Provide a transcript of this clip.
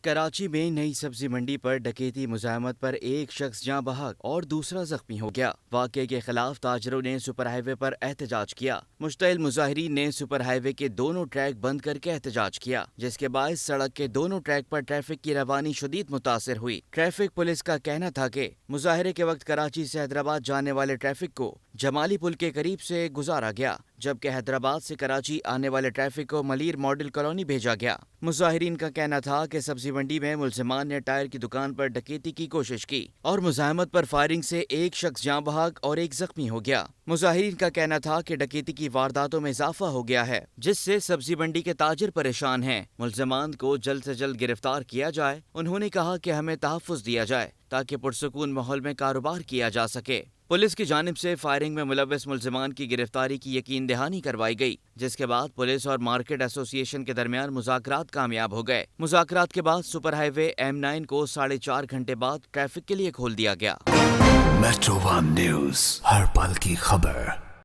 کراچی میں نئی سبزی منڈی پر ڈکیتی مزاحمت پر ایک شخص جاں بحق اور دوسرا زخمی ہو گیا۔ واقعے کے خلاف تاجروں نے سپر ہائی وے پر احتجاج کیا۔ مشتعل مظاہرین نے سپر ہائی وے کے دونوں ٹریک بند کر کے احتجاج کیا، جس کے باعث سڑک کے دونوں ٹریک پر ٹریفک کی روانی شدید متاثر ہوئی۔ ٹریفک پولیس کا کہنا تھا کہ مظاہرے کے وقت کراچی سے حیدرآباد جانے والے ٹریفک کو جمالی پل کے قریب سے گزارا گیا، جبکہ حیدرآباد سے کراچی آنے والے ٹریفک کو ملیر ماڈل کالونی بھیجا گیا۔ مظاہرین کا کہنا تھا کہ سبزی منڈی میں ملزمان نے ٹائر کی دکان پر ڈکیتی کی کوشش کی اور مزاحمت پر فائرنگ سے ایک شخص جاں بحق اور ایک زخمی ہو گیا۔ مظاہرین کا کہنا تھا کہ ڈکیتی کی وارداتوں میں اضافہ ہو گیا ہے، جس سے سبزی منڈی کے تاجر پریشان ہیں۔ ملزمان کو جلد سے جلد گرفتار کیا جائے۔ انہوں نے کہا کہ ہمیں تحفظ دیا جائے تاکہ پرسکون ماحول میں کاروبار کیا جا سکے۔ پولیس کی جانب سے فائرنگ میں ملوث ملزمان کی گرفتاری کی یقین دہانی کروائی گئی، جس کے بعد پولیس اور مارکیٹ ایسوسی ایشن کے درمیان مذاکرات کامیاب ہو گئے۔ مذاکرات کے بعد سپر ہائی وے M9 کو 4.5 گھنٹے بعد ٹریفک کے لیے کھول دیا گیا۔ میٹرو ون نیوز، ہر پل کی خبر۔